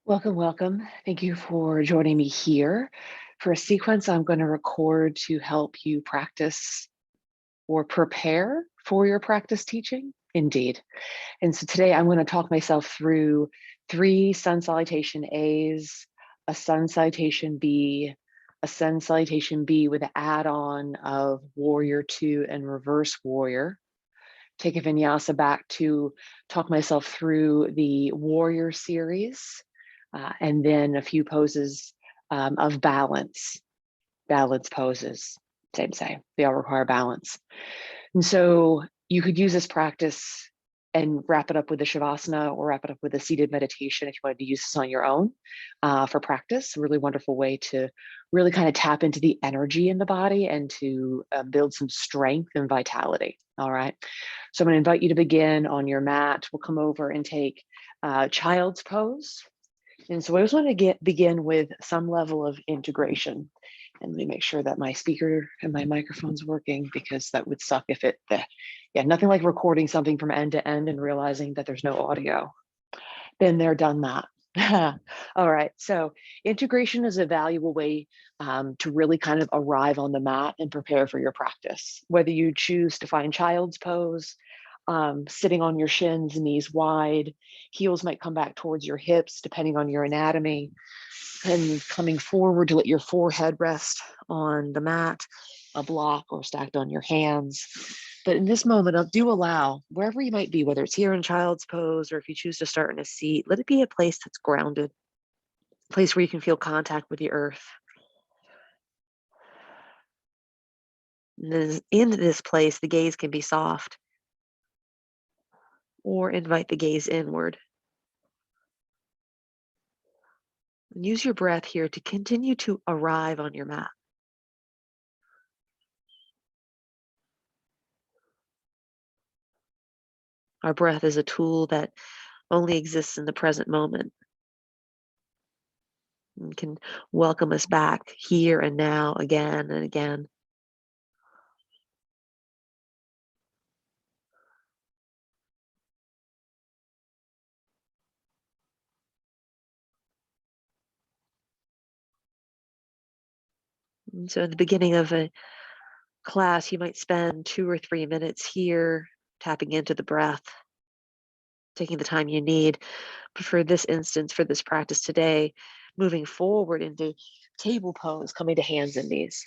Welcome, welcome. Thank you for joining me here for a sequence I'm going to record to help you practice or prepare for your practice teaching. Indeed. And so today I'm going to talk myself through 3 sun salutation A's, a sun salutation B, a sun salutation B with an add-on of warrior 2 and reverse warrior. Take a vinyasa back to talk myself through the warrior series. And then a few poses of balance poses, same. They all require balance. And so you could use this practice and wrap it up with a shavasana or wrap it up with a seated meditation if you wanted to use this on your own for practice. A really wonderful way to really kind of tap into the energy in the body and to build some strength and vitality. All right. So I'm going to invite you to begin on your mat. We'll come over and take child's pose. And so I just want to begin with some level of integration. And let me make sure that my speaker and my microphone's working, because that would suck if nothing like recording something from end to end and realizing that there's no audio. Been there, done that. All right, so integration is a valuable way to really kind of arrive on the mat and prepare for your practice. Whether you choose to find child's pose, sitting on your shins, knees wide, heels might come back towards your hips, depending on your anatomy, and coming forward to let your forehead rest on the mat, a block, or stacked on your hands. But in this moment, do allow, wherever you might be, whether it's here in child's pose or if you choose to start in a seat, let it be a place that's grounded, a place where you can feel contact with the earth. And in this place, the gaze can be soft, or invite the gaze inward. And use your breath here to continue to arrive on your mat. Our breath is a tool that only exists in the present moment and can welcome us back here and now again and again. And so at the beginning of a class, you might spend 2 or 3 minutes here tapping into the breath, taking the time you need. But for this instance, for this practice today, moving forward into table pose, coming to hands and knees.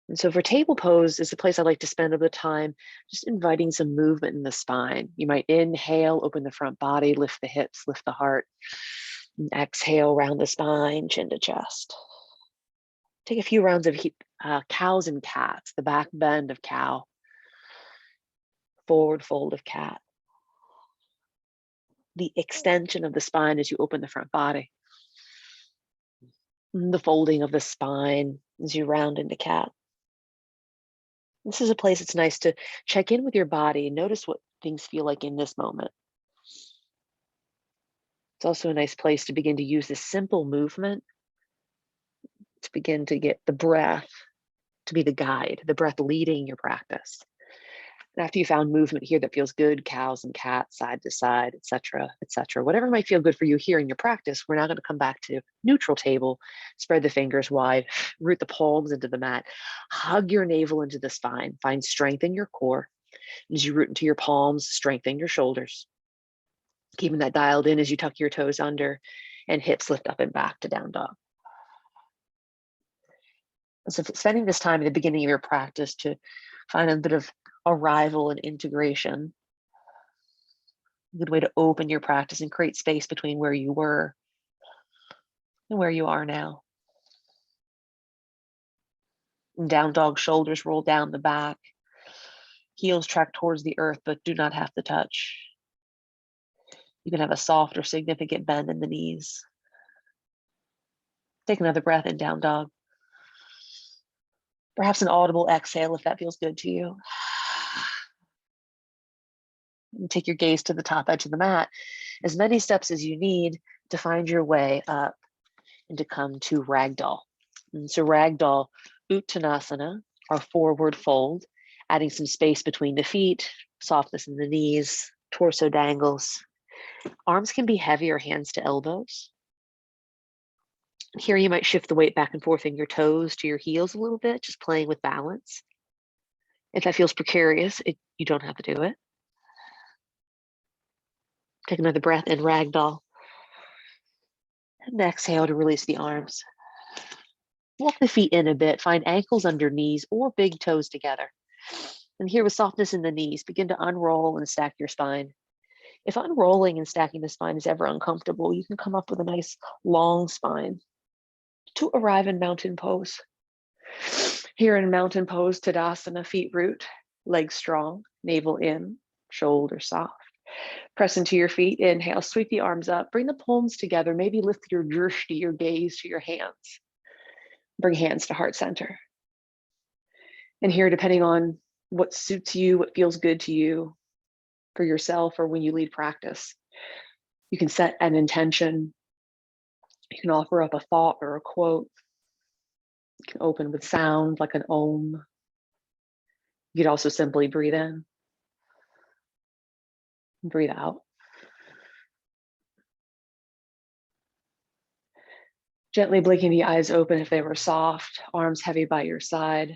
And so for table pose is the place I like to spend a bit of time just inviting some movement in the spine. You might inhale, open the front body, lift the hips, lift the heart. And exhale, round the spine, chin to chest. Take a few rounds of cows and cats, the back bend of cow, forward fold of cat. The extension of the spine as you open the front body. And the folding of the spine as you round into cat. This is a place it's nice to check in with your body. Notice what things feel like in this moment. It's also a nice place to begin to use this simple movement to begin to get the breath to be the guide, the breath leading your practice. And after you found movement here that feels good, cows and cats, side to side, etc., whatever might feel good for you here in your practice, we're now going to come back to neutral table, spread the fingers wide, root the palms into the mat, hug your navel into the spine, find strength in your core. As you root into your palms, strengthen your shoulders, keeping that dialed in as you tuck your toes under and hips lift up and back to down dog. So spending this time at the beginning of your practice to find a bit of arrival and integration, a good way to open your practice and create space between where you were and where you are now. And down dog, shoulders roll down the back, heels track towards the earth, but do not have to touch. You can have a soft or significant bend in the knees. Take another breath in down dog. Perhaps an audible exhale if that feels good to you. And take your gaze to the top edge of the mat, as many steps as you need to find your way up and to come to ragdoll. And so ragdoll, Uttanasana, our forward fold, adding some space between the feet, softness in the knees, torso dangles. Arms can be heavier, hands to elbows. Here you might shift the weight back and forth in your toes to your heels a little bit, just playing with balance. If that feels precarious, you don't have to do it. Take another breath in ragdoll. And exhale to release the arms. Walk the feet in a bit, find ankles under knees or big toes together. And here with softness in the knees, begin to unroll and stack your spine. If unrolling and stacking the spine is ever uncomfortable, you can come up with a nice long spine to arrive in mountain pose. Here in mountain pose, Tadasana, feet root, legs strong, navel in, shoulder soft. Press into your feet, inhale, sweep the arms up, bring the palms together, maybe lift your drishti, your gaze to your hands. Bring hands to heart center. And here, depending on what suits you, what feels good to you for yourself or when you lead practice, you can set an intention. You can offer up a thought or a quote. You can open with sound like an om. You could also simply breathe in, breathe out. Gently blinking the eyes open if they were soft, arms heavy by your side.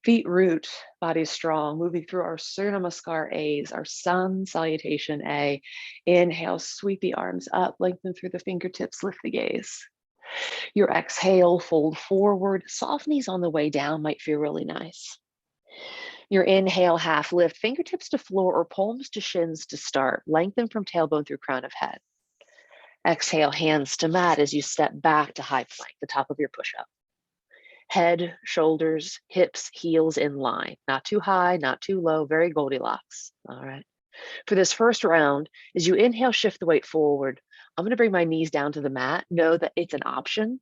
Feet root, body strong, moving through our Surya Namaskar A's, our sun salutation A. Inhale, sweep the arms up, lengthen through the fingertips, lift the gaze. Your exhale, fold forward, soft knees on the way down might feel really nice. Your inhale, half lift, fingertips to floor or palms to shins to start. Lengthen from tailbone through crown of head. Exhale, hands to mat as you step back to high plank, the top of your push-up. Head, shoulders, hips, heels in line. Not too high, not too low, very Goldilocks. All right. For this first round, as you inhale, shift the weight forward. I'm going to bring my knees down to the mat. Know that it's an option.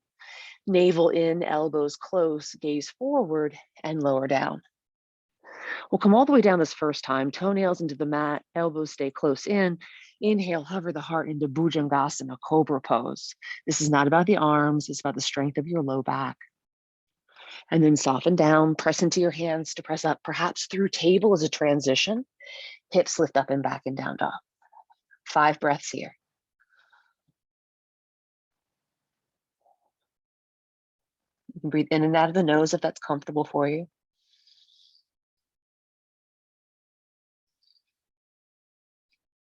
Navel in, elbows close, gaze forward, and lower down. We'll come all the way down this first time, toenails into the mat, elbows stay close in. Inhale, hover the heart into Bhujangasana, cobra pose. This is not about the arms, it's about the strength of your low back. And then soften down, press into your hands to press up, perhaps through table as a transition. Hips lift up and back and down dog. 5 breaths here. You can breathe in and out of the nose if that's comfortable for you.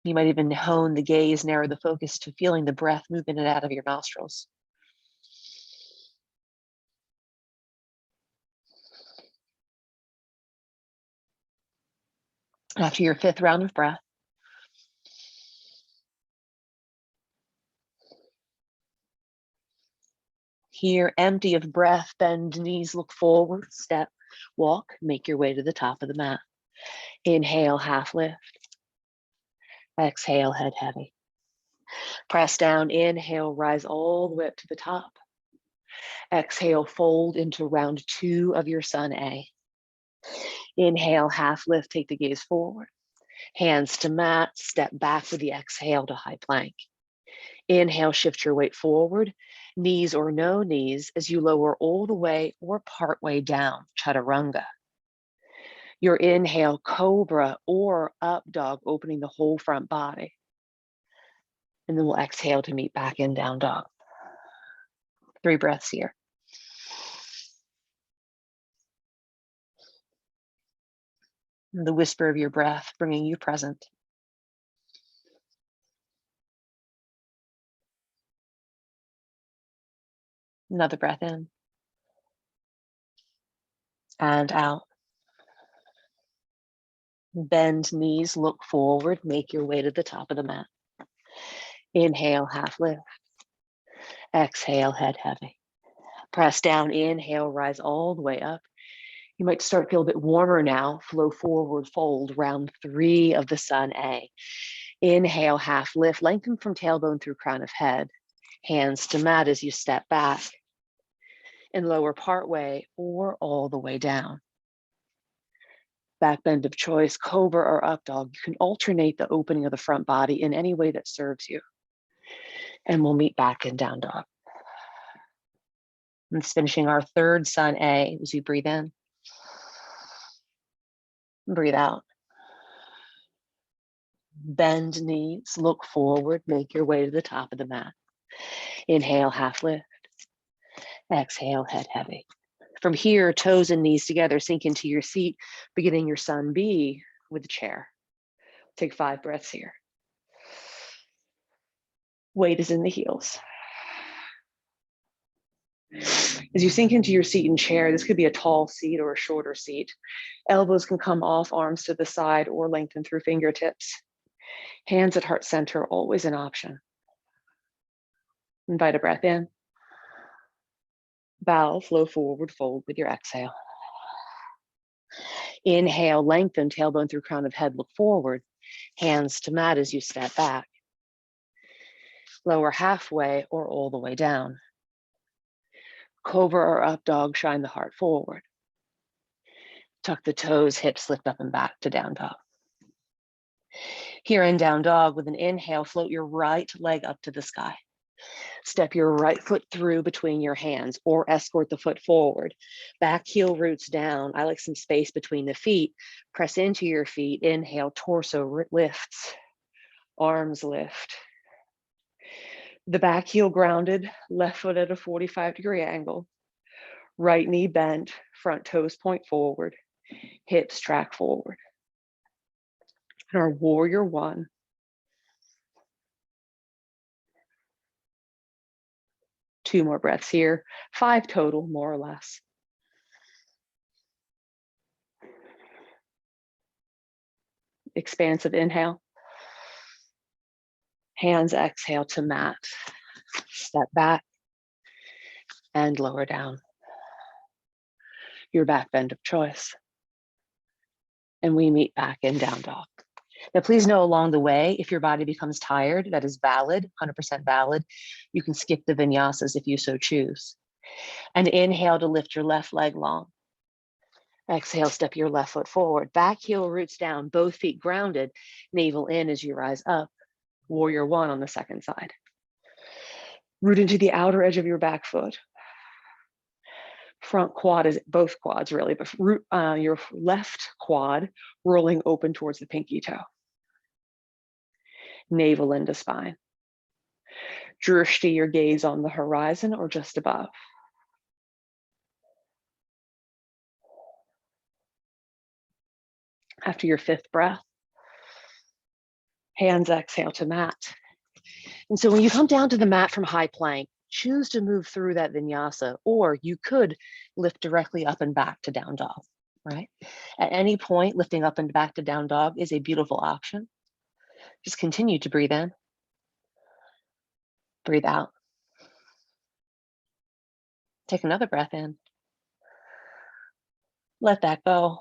You might even hone the gaze, narrow the focus to feeling the breath move in and out of your nostrils. After your 5th round of breath, here, empty of breath, bend knees, look forward, step, walk, make your way to the top of the mat. Inhale, half lift. Exhale, head heavy. Press down, inhale, rise all the way up to the top. Exhale, fold into round 2 of your sun A. Inhale, half lift, take the gaze forward. Hands to mat, step back with the exhale to high plank. Inhale, shift your weight forward, knees or no knees as you lower all the way or part way down, chaturanga. Your inhale, cobra or up dog, opening the whole front body. And then we'll exhale to meet back in down dog. 3 breaths here. And the whisper of your breath bringing you present. Another breath in and out. Bend knees, look forward, make your way to the top of the mat. Inhale, half lift. Exhale, head heavy. Press down, inhale, rise all the way up. You might start to feel a bit warmer now. Flow forward, fold, round 3 of the sun A. Inhale, half lift, lengthen from tailbone through crown of head. Hands to mat as you step back. And lower part way or all the way down. Back bend of choice, cobra or up dog. You can alternate the opening of the front body in any way that serves you. And we'll meet back in down dog. And it's finishing our 3rd sun A as you breathe in. Breathe out. Bend knees, look forward, make your way to the top of the mat. Inhale, half lift. Exhale, head heavy. From here, toes and knees together, sink into your seat, beginning your sun B with the chair. Take 5 breaths here. Weight is in the heels. As you sink into your seat and chair, this could be a tall seat or a shorter seat. Elbows can come off, arms to the side, or lengthen through fingertips. Hands at heart center, always an option. Invite a breath in. Bow, flow forward, fold with your exhale. Inhale, lengthen, tailbone through crown of head, look forward. Hands to mat as you step back. Lower halfway or all the way down. Cobra or up dog, shine the heart forward. Tuck the toes, hips lift up and back to down dog. Here in down dog, with an inhale, float your right leg up to the sky. Step your right foot through between your hands or escort the foot forward. Back heel roots down. I like some space between the feet. Press into your feet. Inhale, torso lifts. Arms lift. The back heel grounded, left foot at a 45-degree angle. Right knee bent, front toes point forward. Hips track forward. And our warrior one. Two more breaths here. 5 total, more or less. Expansive inhale. Hands exhale to mat. Step back and lower down. Your back bend of choice. And we meet back in down dog. Now, please know along the way, if your body becomes tired, that is valid, 100% valid. You can skip the vinyasas if you so choose. And inhale to lift your left leg long. Exhale, step your left foot forward. Back heel roots down, both feet grounded, navel in as you rise up. Warrior one on the second side. Root into the outer edge of your back foot. Front quad is both quads really, but root your left quad rolling open towards the pinky toe. Navel into spine. Drishti, your gaze on the horizon or just above. After your 5th breath, hands exhale to mat. And so when you come down to the mat from high plank, choose to move through that vinyasa, or you could lift directly up and back to down dog, right? At any point, lifting up and back to down dog is a beautiful option. Just continue to breathe in, breathe out. Take another breath in. Let that go.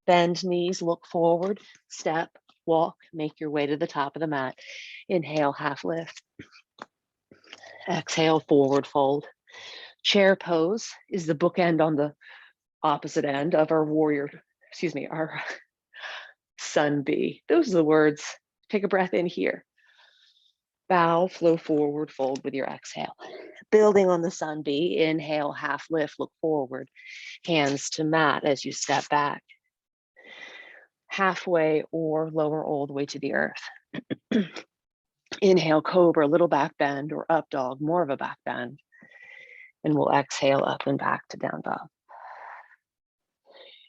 Bend knees, look forward, step, walk, make your way to the top of the mat. Inhale, half lift. Exhale, forward fold. Chair pose is the bookend on the opposite end of our our sun B. Those are the words. Take a breath in here. Bow, flow forward, fold with your exhale. Building on the sun B, inhale, half lift, look forward. Hands to mat as you step back. Halfway or lower all the way to the earth. Inhale, cobra, little back bend, or up dog, more of a back bend. And we'll exhale up and back to down dog.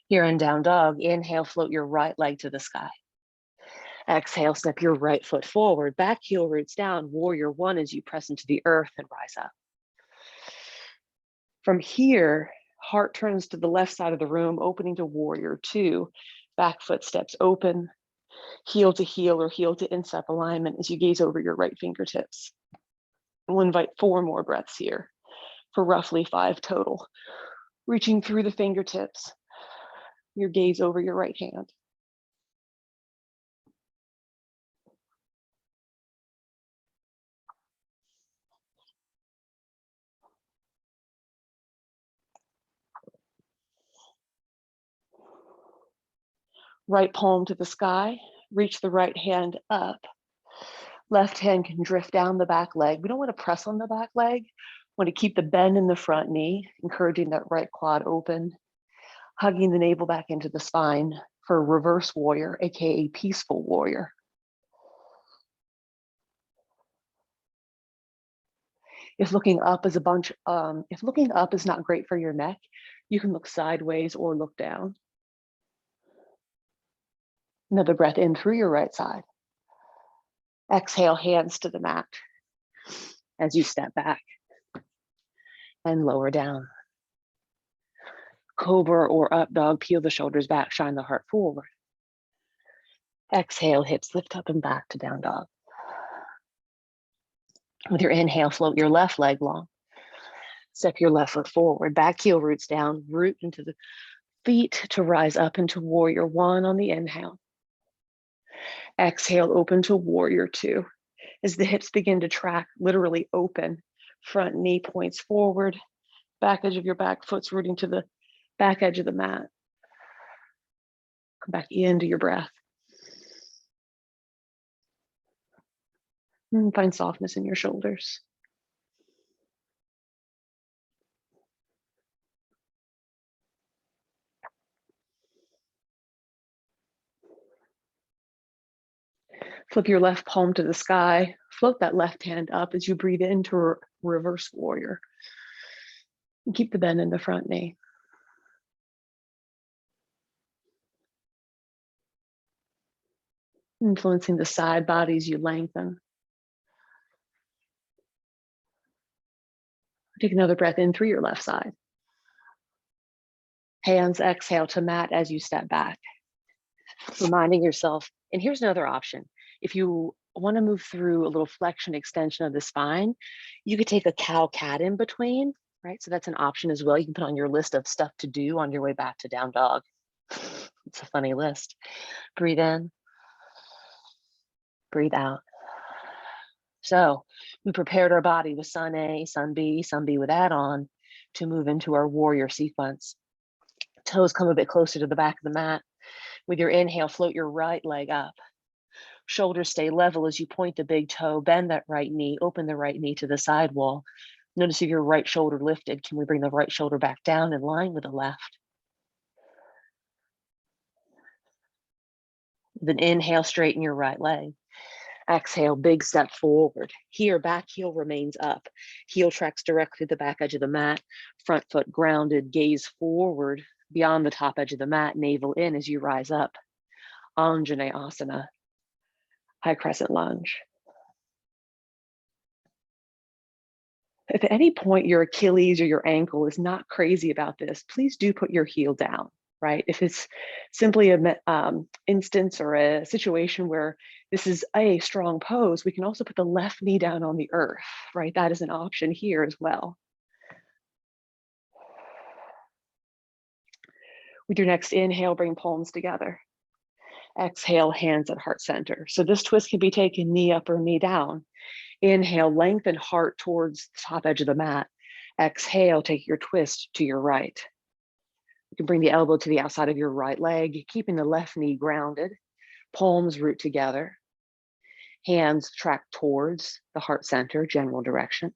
Here in down dog, inhale, float your right leg to the sky. Exhale, step your right foot forward, back heel roots down, warrior one as you press into the earth and rise up. From here, heart turns to the left side of the room, opening to warrior two. Back foot steps open, heel to heel or heel to instep alignment as you gaze over your right fingertips. We'll invite 4 more breaths here for roughly 5 total. Reaching through the fingertips, your gaze over your right hand. Right palm to the sky, reach the right hand up. Left hand can drift down the back leg. We don't want to press on the back leg. We want to keep the bend in the front knee, encouraging that right quad open, hugging the navel back into the spine. for reverse warrior, AKA peaceful warrior. If looking up is if looking up is not great for your neck, you can look sideways or look down. Another breath in through your right side. Exhale, hands to the mat as you step back and lower down. Cobra or up dog, peel the shoulders back, shine the heart forward. Exhale, hips lift up and back to down dog. With your inhale, float your left leg long. Step your left foot forward, back heel roots down, root into the feet to rise up into warrior one on the inhale. Exhale, open to warrior two. As the hips begin to track, literally open, front knee points forward, back edge of your back foot's rooting to the back edge of the mat. Come back into your breath. And find softness in your shoulders. Flip your left palm to the sky. Float that left hand up as you breathe into reverse warrior. And keep the bend in the front knee. Influencing the side body as you lengthen. Take another breath in through your left side. Hands exhale to mat as you step back. Reminding yourself, and here's another option. If you want to move through a little flexion extension of the spine, you could take a cow-cat in between, right? So that's an option as well. You can put on your list of stuff to do on your way back to down dog. It's a funny list. Breathe in, breathe out. So we prepared our body with Sun A, Sun B with add-on to move into our warrior sequence. Toes come a bit closer to the back of the mat. With your inhale, float your right leg up. Shoulders stay level as you point the big toe, bend that right knee, open the right knee to the side wall. Notice if your right shoulder lifted, can we bring the right shoulder back down in line with the left? Then inhale, straighten your right leg. Exhale, big step forward. Here, back heel remains up. Heel tracks directly to the back edge of the mat. Front foot grounded, gaze forward beyond the top edge of the mat, navel in as you rise up. Anjaneyasana, high crescent lunge. If at any point your Achilles or your ankle is not crazy about this, please do put your heel down, right? If it's simply an instance or a situation where this is a strong pose, we can also put the left knee down on the earth, right? That is an option here as well. With your next inhale, bring palms together. Exhale, hands at heart center. So this twist can be taken knee up or knee down. Inhale, lengthen heart towards the top edge of the mat. Exhale, take your twist to your right. You can bring the elbow to the outside of your right leg, keeping the left knee grounded. Palms root together. Hands track towards the heart center, general direction.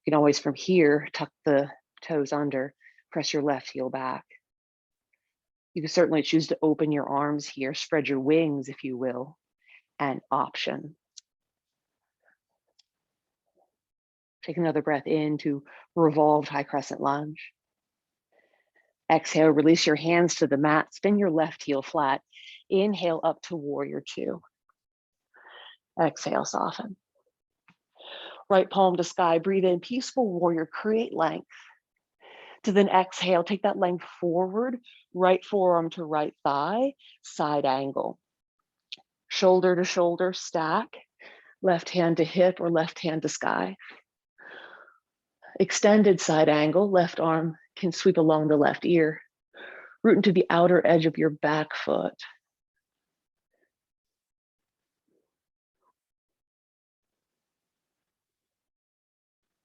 You can always from here, tuck the toes under, press your left heel back. You can certainly choose to open your arms here, spread your wings, if you will, an option. Take another breath in to revolved high crescent lunge. Exhale, release your hands to the mat, spin your left heel flat. Inhale up to warrior two. Exhale, soften. Right palm to sky, breathe in, peaceful warrior, create length. To then exhale, take that length forward, right forearm to right thigh, side angle. Shoulder to shoulder, stack, left hand to hip or left hand to sky. Extended side angle, left arm can sweep along the left ear. Root into the outer edge of your back foot.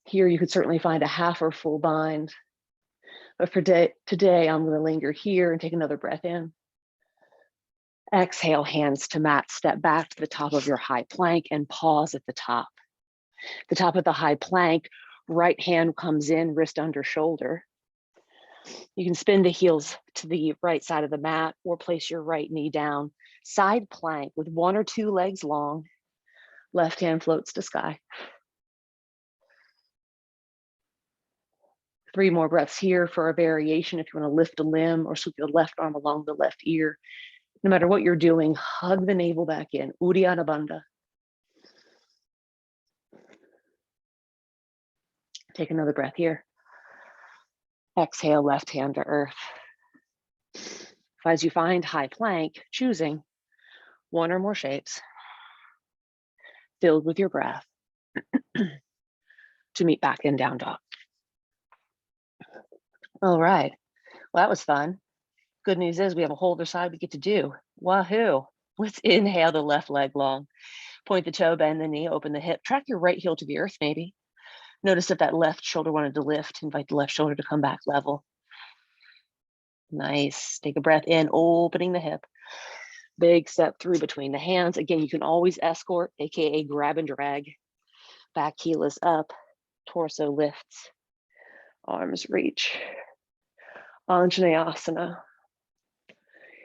Here you could certainly find a half or full bind. But for today, I'm going to linger here and take another breath in. Exhale, hands to mat, step back to the top of your high plank and pause at the top. The top of the high plank, right hand comes in, wrist under shoulder. You can spin the heels to the right side of the mat or place your right knee down. Side plank with 1 or 2 legs long. Left hand floats to sky. 3 more breaths here for a variation. If you want to lift a limb or sweep the left arm along the left ear. No matter what you're doing, hug the navel back in. Uddiyana Bandha. Take another breath here. Exhale, left hand to earth. As you find high plank, choosing 1 or more shapes filled with your breath to meet back in down dog. All right. Well, that was fun. Good news is we have a whole other side we get to do. Wahoo. Let's inhale the left leg long. Point the toe, bend the knee, open the hip. Track your right heel to the earth, maybe. Notice if that left shoulder wanted to lift. Invite the left shoulder to come back level. Nice. Take a breath in, opening the hip. Big step through between the hands. Again, you can always escort, AKA grab and drag. Back heel is up. Torso lifts. Arms reach. Anjaneyasana.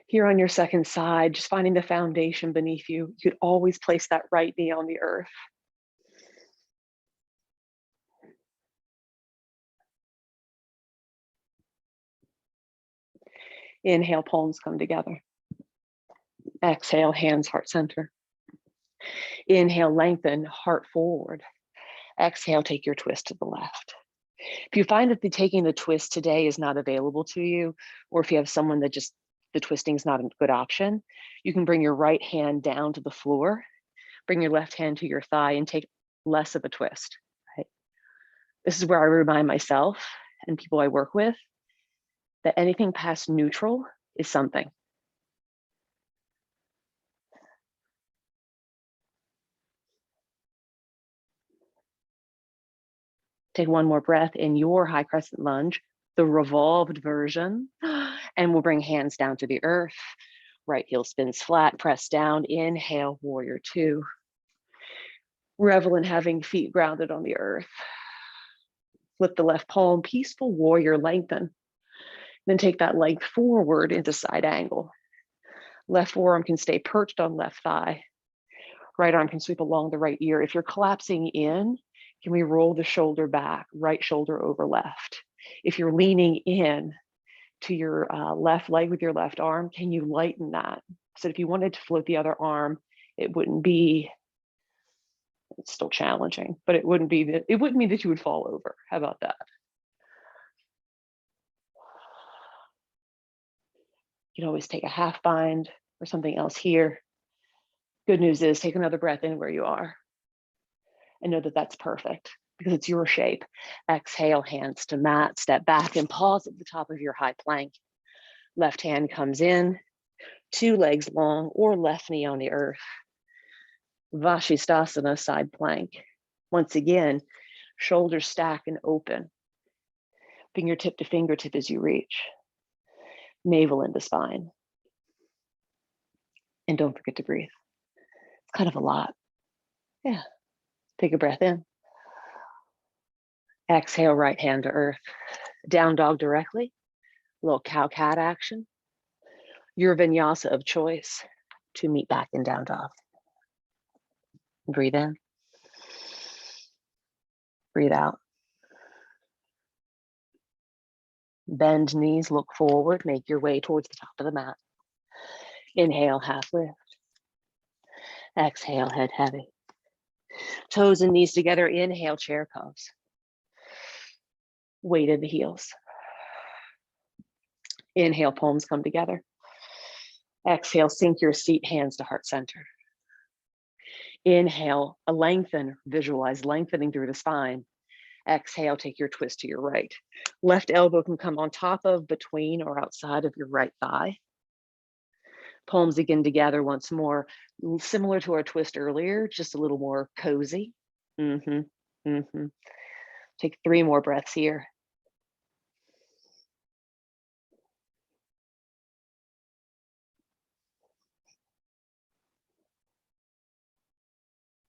Here on your second side, just finding the foundation beneath you. You could always place that right knee on the earth. Inhale, palms come together. Exhale, hands heart center. Inhale, lengthen, heart forward. Exhale, take your twist to the left. If you find that taking the twist today is not available to you, or if you have someone that just the twisting is not a good option, you can bring your right hand down to the floor, bring your left hand to your thigh and take less of a twist. Right? This is where I remind myself and people I work with that anything past neutral is something. Take 1 more breath in your high crescent lunge, the revolved version, and we'll bring hands down to the earth. Right heel spins flat, press down, inhale, warrior 2. Revel in having feet grounded on the earth. Flip the left palm, peaceful warrior, lengthen. Then take that leg forward into side angle. Left forearm can stay perched on left thigh. Right arm can sweep along the right ear. If you're collapsing in, can we roll the shoulder back, right shoulder over left? If you're leaning in to your left leg with your left arm, can you lighten that? So if you wanted to float the other arm, it wouldn't be, it's still challenging, but it wouldn't mean that you would fall over. How about that? You can always take a half bind or something else here. Good news is take another breath in where you are and know that that's perfect because it's your shape. Exhale, hands to mat, step back and pause at the top of your high plank. Left hand comes in, 2 legs long or left knee on the earth. Vashisthasana, side plank. Once again, shoulders stack and open. Fingertip to fingertip as you reach. Navel into spine. And don't forget to breathe. It's kind of a lot. Yeah. Take a breath in. Exhale, right hand to earth. Down dog directly. Little cow-cat action. Your vinyasa of choice to meet back in down dog. Breathe in. Breathe out. Bend knees, look forward, make your way towards the top of the mat. Inhale, half lift. Exhale, head heavy. Toes and knees together, inhale, chair pose. Weight in the heels. Inhale, palms come together. Exhale, sink your seat, hands to heart center. Inhale, lengthen, visualize lengthening through the spine. Exhale, take your twist to your right. Left elbow can come on top of, between, or outside of your right thigh. Palms again together once more, similar to our twist earlier, just a little more cozy. Take 3 more breaths here.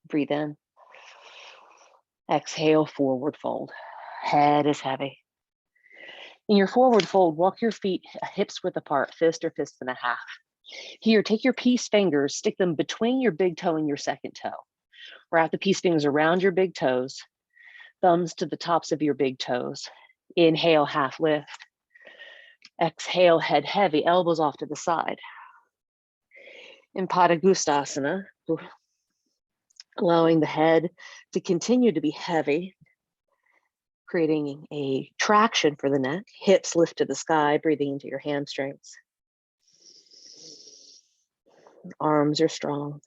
Breathe in. Exhale, forward fold. Head is heavy. In your forward fold, walk your feet hips width apart, fist or fist and a half. Here, take your peace fingers, stick them between your big toe and your second toe. Wrap the peace fingers around your big toes, thumbs to the tops of your big toes. Inhale, half lift. Exhale, head heavy, elbows off to the side. In Padangusthasana, allowing the head to continue to be heavy, creating a traction for the neck, hips lift to the sky, breathing into your hamstrings. Arms are strong.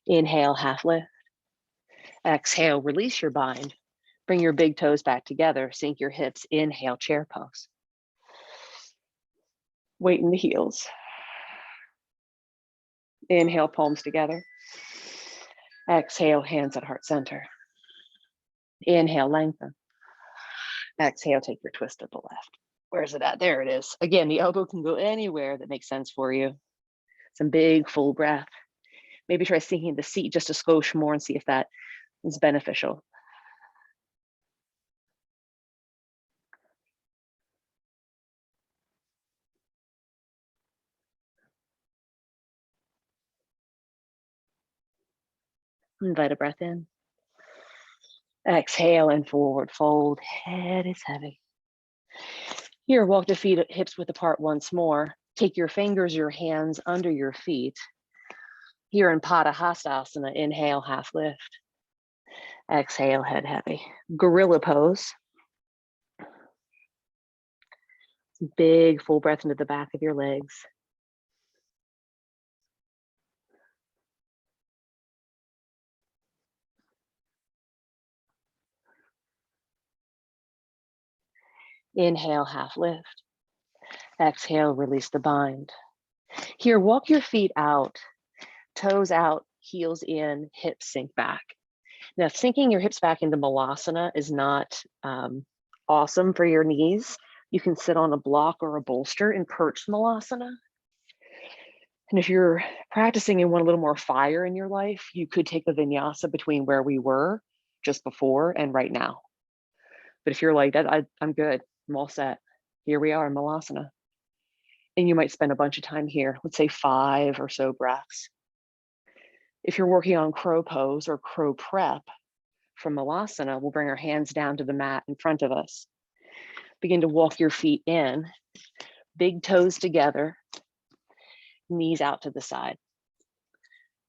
Inhale, half lift. Exhale, release your bind. Bring your big toes back together, sink your hips. Inhale, chair pose. Weight in the heels. Inhale, palms together. Exhale, hands at heart center. Inhale, lengthen. Exhale, take your twist to the left. Where's it at? There it is. Again, the elbow can go anywhere that makes sense for you. Some big full breath. Maybe try sinking the seat just a skosh more and see if that is beneficial. Invite a breath in. Exhale and forward fold. Head is heavy. Here, walk the feet hips width apart once more. Take your fingers, your hands under your feet. Here in Padahastasana, inhale, half lift. Exhale, head heavy. Gorilla pose. Big full breath into the back of your legs. Inhale, half lift. Exhale, release the bind. Here, walk your feet out, toes out, heels in, hips sink back. Now, sinking your hips back into Malasana is not awesome for your knees. You can sit on a block or a bolster in perched Malasana. And if you're practicing and want a little more fire in your life, you could take a vinyasa between where we were just before and right now. But if you're like that, I'm good, I'm all set. Here we are in Malasana. And you might spend a bunch of time here, let's say 5 or so breaths. If you're working on crow pose or crow prep from Malasana, we'll bring our hands down to the mat in front of us. Begin to walk your feet in, big toes together, knees out to the side.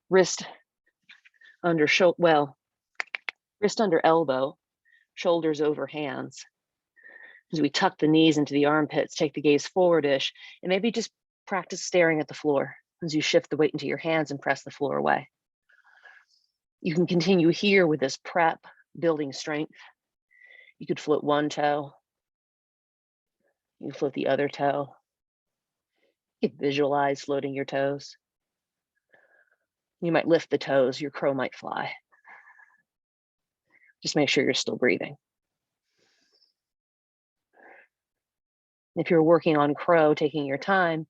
Wrist under wrist under elbow, shoulders over hands. As we tuck the knees into the armpits, take the gaze forward-ish, and maybe just practice staring at the floor as you shift the weight into your hands and press the floor away. You can continue here with this prep, building strength. You could float one toe. You can float the other toe. You can visualize floating your toes. You might lift the toes, your crow might fly. Just make sure you're still breathing. If you're working on crow, taking your time,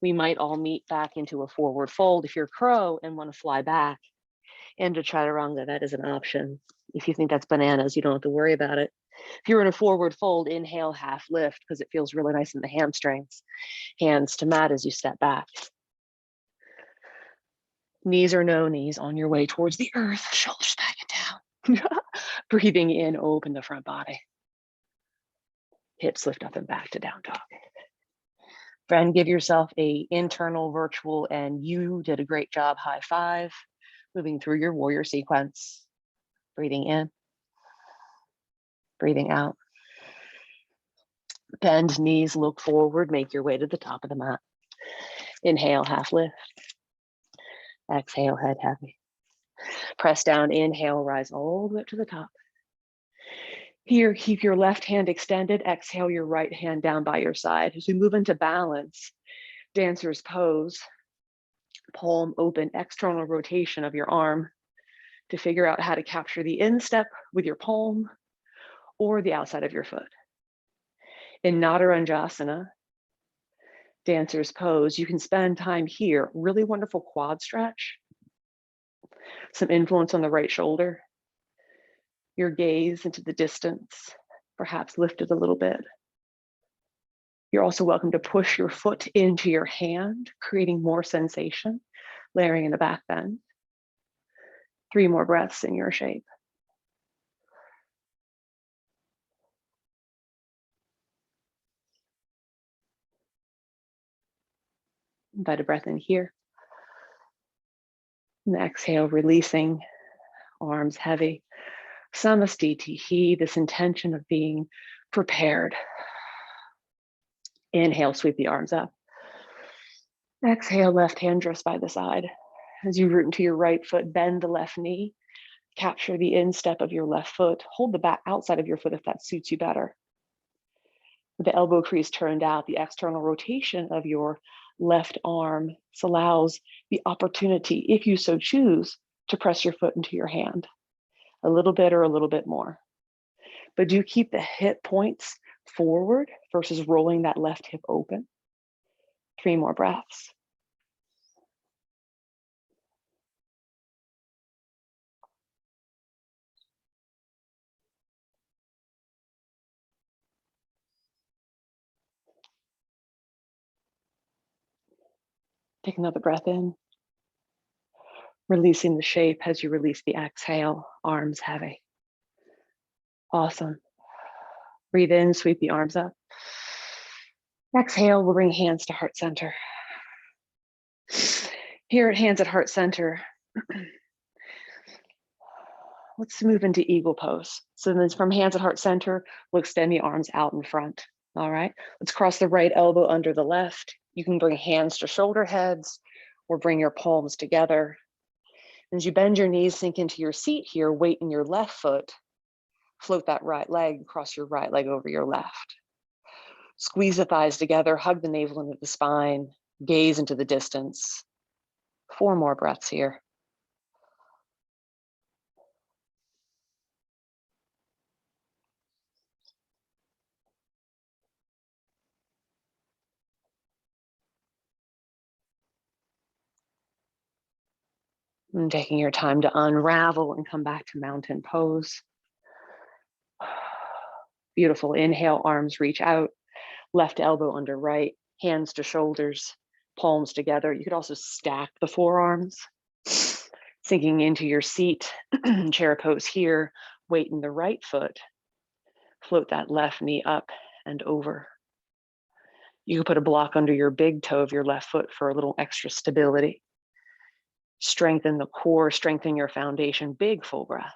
we might all meet back into a forward fold. If you're crow and want to fly back into chaturanga, that is an option. If you think that's bananas, you don't have to worry about it. If you're in a forward fold, inhale, half lift, because it feels really nice in the hamstrings. Hands to mat as you step back. Knees or no knees on your way towards the earth, shoulders back and down. Breathing in, open the front body. Hips lift up and back to down dog. Friend, give yourself a internal, virtual, and you did a great job high five. Moving through your warrior sequence. Breathing in, breathing out. Bend knees, look forward, make your way to the top of the mat. Inhale, half lift. Exhale, head heavy. Press down, inhale, rise all the way up to the top. Here, keep your left hand extended. Exhale your right hand down by your side. As we move into balance, dancer's pose, palm open, external rotation of your arm to figure out how to capture the instep with your palm or the outside of your foot. In Nadaranjasana, dancer's pose, you can spend time here. Really wonderful quad stretch. Some influence on the right shoulder. Your gaze into the distance, perhaps lifted a little bit. You're also welcome to push your foot into your hand, creating more sensation, layering in a back bend. 3 more breaths in your shape. Invite a breath in here. And exhale, releasing, arms heavy. Samastitihi, this intention of being prepared. Inhale, sweep the arms up. Exhale, left hand drifts by the side. As you root into your right foot, bend the left knee. Capture the instep of your left foot. Hold the back outside of your foot if that suits you better. With the elbow crease turned out, the external rotation of your left arm allows the opportunity, if you so choose, to press your foot into your hand. A little bit or a little bit more. But do keep the hip points forward versus rolling that left hip open. 3 more breaths. Take another breath in. Releasing the shape as you release the exhale, arms heavy. Awesome. Breathe in, sweep the arms up. Exhale, we'll bring hands to heart center. Here at hands at heart center, let's move into eagle pose. So then from hands at heart center, we'll extend the arms out in front. All right, let's cross the right elbow under the left. You can bring hands to shoulder heads or bring your palms together. As you bend your knees, sink into your seat here, weight in your left foot. Float that right leg, cross your right leg over your left. Squeeze the thighs together, hug the navel into the spine, gaze into the distance. 4 more breaths here. And taking your time to unravel and come back to mountain pose. Beautiful. Inhale, arms reach out, left elbow under right, hands to shoulders, palms together. You could also stack the forearms. Sinking into your seat, chair pose here, weight in the right foot. Float that left knee up and over. You can put a block under your big toe of your left foot for a little extra stability. Strengthen the core, strengthen your foundation. Big full breath.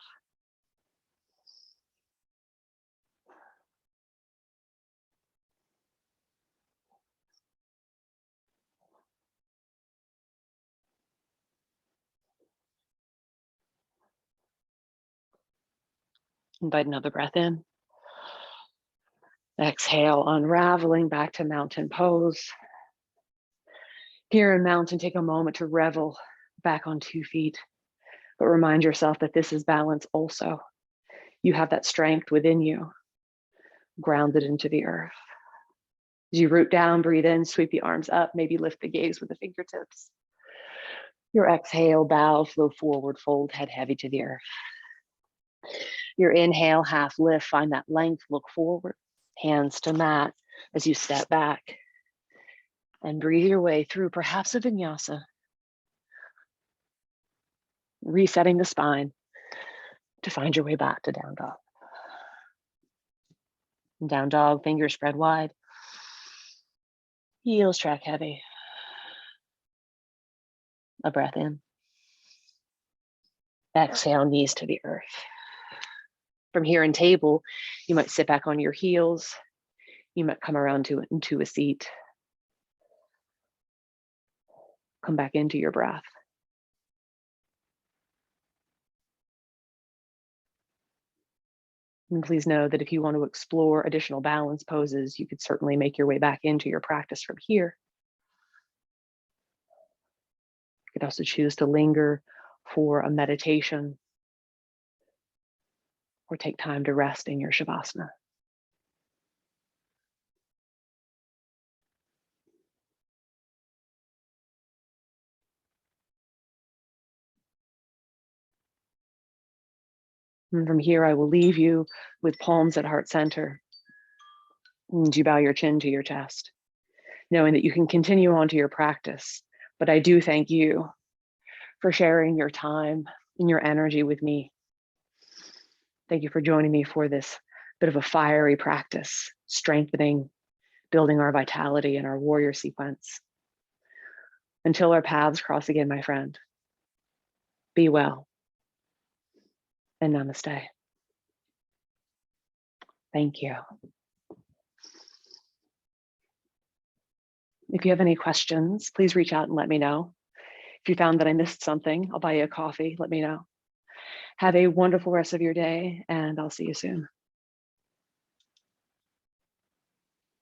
Invite another breath in. Exhale, unraveling back to mountain pose. Here in mountain, take a moment to revel back on 2 feet, but remind yourself that this is balance also. You have that strength within you, grounded into the earth. As you root down, breathe in, sweep the arms up, maybe lift the gaze with the fingertips. Your exhale, bow, flow forward, fold head heavy to the earth. Your inhale, half lift, find that length, look forward, hands to mat as you step back. And breathe your way through perhaps a vinyasa. Resetting the spine to find your way back to down dog. Down dog, fingers spread wide. Heels track heavy. A breath in. Exhale, knees to the earth. From here in table, you might sit back on your heels. You might come around into a seat. Come back into your breath. And please know that if you want to explore additional balance poses, you could certainly make your way back into your practice from here. You could also choose to linger for a meditation or take time to rest in your Shavasana. And from here, I will leave you with palms at heart center. And you bow your chin to your chest, knowing that you can continue on to your practice. But I do thank you for sharing your time and your energy with me. Thank you for joining me for this bit of a fiery practice, strengthening, building our vitality and our warrior sequence. Until our paths cross again, my friend, be well and namaste. Thank you. If you have any questions, please reach out and let me know. If you found that I missed something, I'll buy you a coffee. Let me know. Have a wonderful rest of your day, and I'll see you soon.